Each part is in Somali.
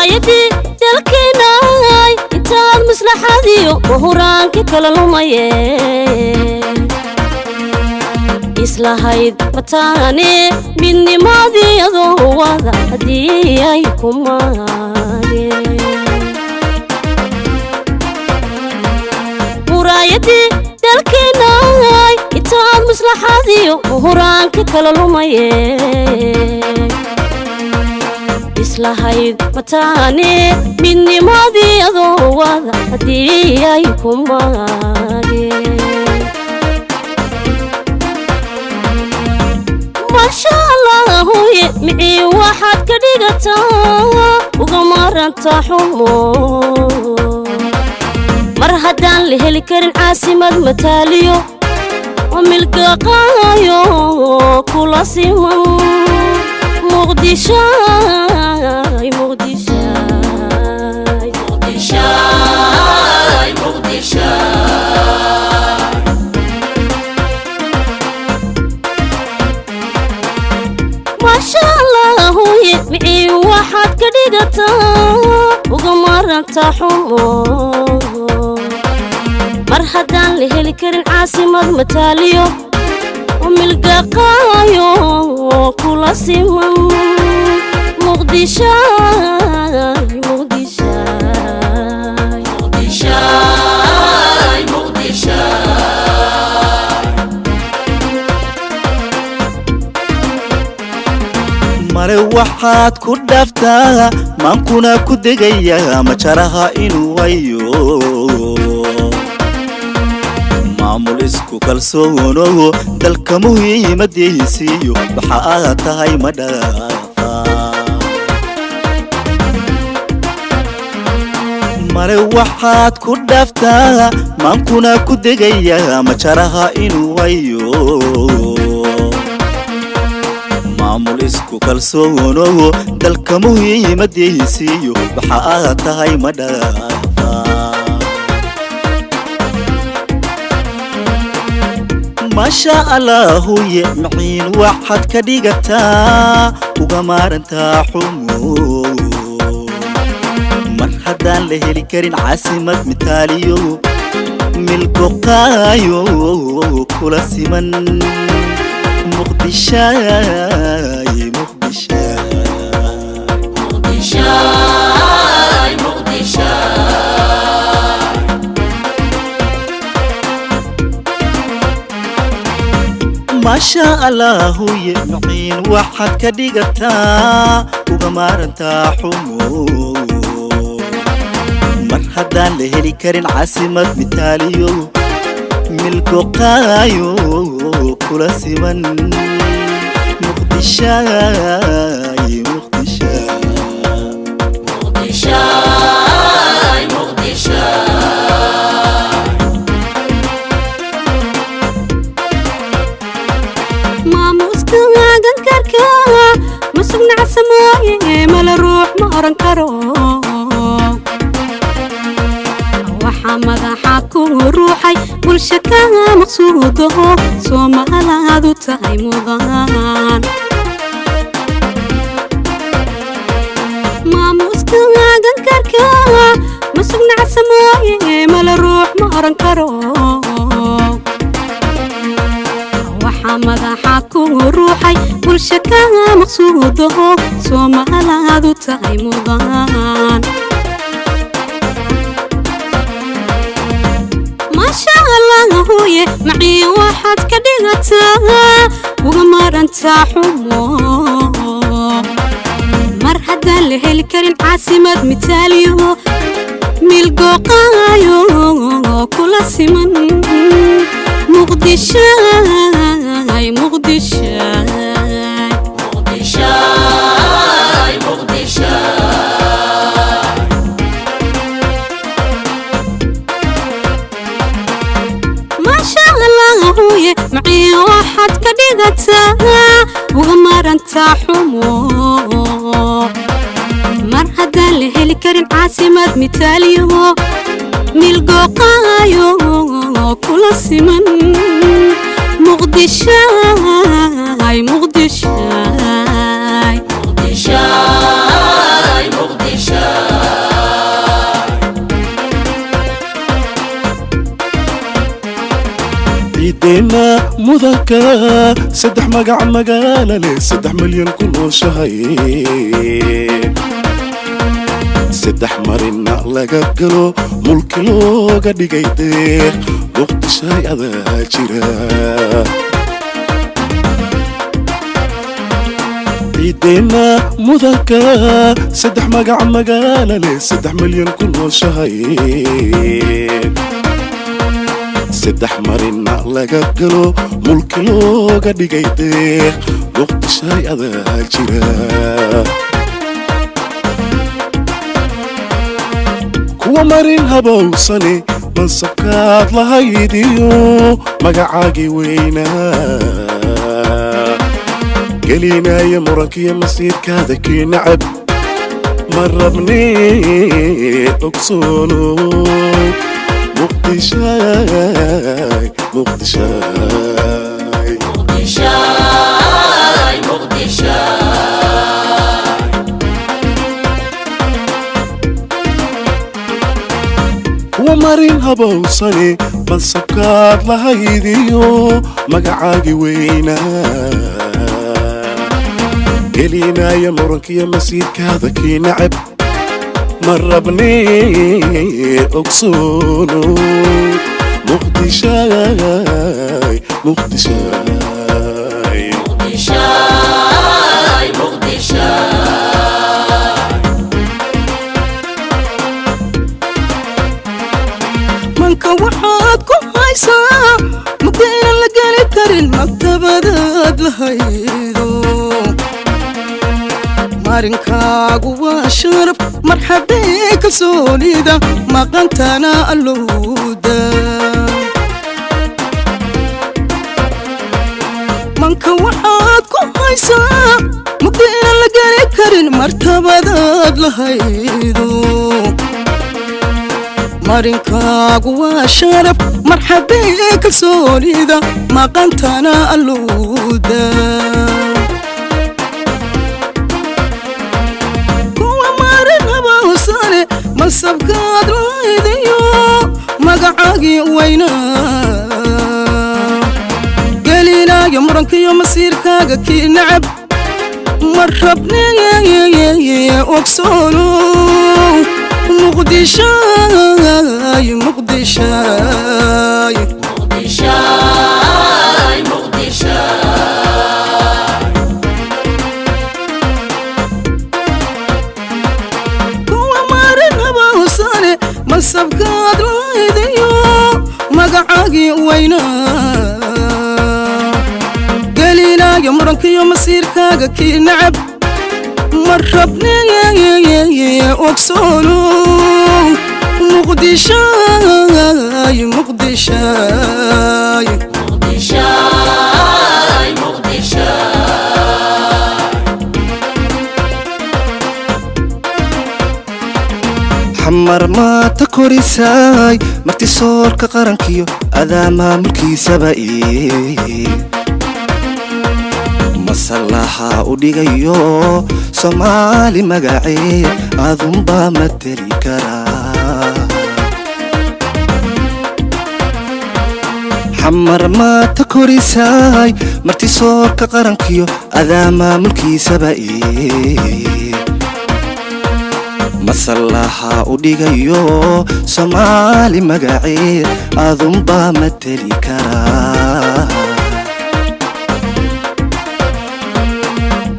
muraayadii dalkeenay intaad maslaxadiyo muhuraanka kala lumayeen islahayd wataane midnimadii adoo wada haddii ay ku maageen muraayadii dalkeenay intaad maslaxadiyo muhuraanka kala lumayeen islahayd wataane midnimadii adoo wada haddii ay ku maageen ما شاء الله معي واحد كديقتا وقمارنتا حمو مرهدان لهلي كرن عاصمة متاليو وملقا قايو كل سيمن مغدشاي مغدشاي مغدشاي مغدشاي ما شاء الله معي واحد كديقتا وقمارنتا حمو مرهدان لهلي كرن عاصمة متاليو وملقا قايو كل سيمن مغدشاي مغدشاي مغدشاي مغدشاي mare waxaad ku dhaaftaa maankuna ku degaya majaraha inuu wayo maamul isku kalsoono dalka muhiimadiisiyo waxa aad tahay ma dhaafa mare waxaad ku dhaaftaa maankuna ku degaya majaraha inuu wayo maamul isku kalsoono dalka muhiimadiisiyo waxa aad tahay ma dhaafa ما شاء الله معين واحد كديقتا وقمارنتا حمو مرحدان لهلي كرين عاصمة متاليو ملقو قايو كل سيمن مغدشاي مغدشاي مغدشاي مغدشاي ما شاء الله معين واحد كديقتا وقمارنتا حمو مرحدان لهلي كرين عاصمة متاليو ملقو قايو كل سيمن مغدشاي مغدشاي مغدشاي مغدشاي ما مستوعد كركا مسكنا عسماي مال الروح ما رنكرو وحمد حكو روحي كل شكا مقصوده سوما هذا تاي مضان ما مستوعد كركا مسكنا عسماي مال الروح ما رنكرو وحمد حكو روحي كل شكا مقصوده سوما هذا تاي مضان ما شاء الله معي واحد كديقتا وقمارنتا حمو مرحدا لهلي كرين عاصمة متاليو ملقو قايو كل سيمن مغدشاي مغدشاي مغدشاي مغدشاي ما شاء الله معي واحد كديقتا وقمارنتا حمو مرحدا لهلي كرين عاصمة متاليو ملقو قايو كل سيمن مغدشاي مغدشاي مغدشاي مغدشاي ciidayna mudanka saddex magac magaala leh 3 milyan ku nooshahay saddex marina laga galo mulki looga dhigay deeq muqdishay adaa jira ciidayna mudanka saddex magac magaala leh 3 milyan ku nooshahay saddex marina laga galo mulki looga dhigay deeq muqdishay adaa jira kuwa marin habowsane mansabkaad lahaydiyo magacaagii weynaa gelinaya murankiyo masiirkaada kii nacab ma rabne ogsoono muqdishay muqdishay muqdishay muqdishay kuwa marin habowsane mansabkaad lahaydiyo magacaagii weynaa gelinaya murankiyo masiirkaada kii nacab ma rabne ogsoono muqdishay muqdishay muqdishay muqdishay manka waxaad ku haysaa mugdayna la geli karin maktabadaad lahaydo marinkaagu waa sharaf marxabee kalsoonida maqantana allowda manka waxaad ku haysaa mugdayna la geli karin martabadaad lahaydo marinkaagu waa sharaf marxabee kalsoonida maqantana allowda mansabkaad lahaydiyo magacaagii weynaa gelinaya murankiyo masiirkaaga kii nacab ma rabne ogsoono muqdishay muqdishay muqdishay muqdishay mansabkaad lahaydiyo magacaagii weynaa gelinaya murankiyo masiirkaaga kii nacab ma rabne ogsoono muqdishay muqdishay muqdishay muqdishay xamar maata korisay martisoorka qarankiyo adaa maamulkiisaba masallaha u dhigayo Soomaali magacee adunbaa mateli karaa xamar maata korisay martisoorka qarankiyo adaa maamulkiisaba masallaha u dhigayo Soomaali magacee adunbaa mateli karaa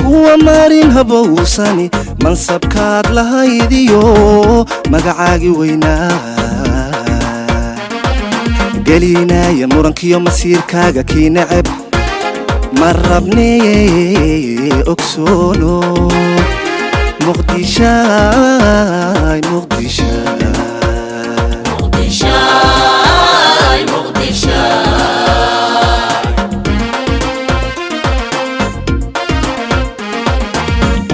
kuwa marin habowsani mansabkaad lahaydiyo magacaagii weynaa gelinaya murankiyo masiirkaaga kii nacab ma rabne ogsoono muqdishay muqdishay muqdishay muqdishay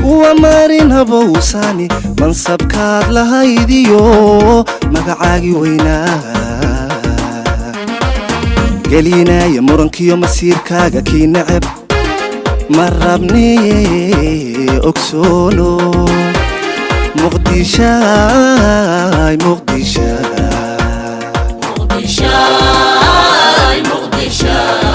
kuwa marin habowsani mansabkaad lahaydiyo magacaagii weynaa gelinaya murankiyo masiirkaaga kii nacab ma rabne ogsoono muqdishay muqdishay muqdishay muqdishay عيشان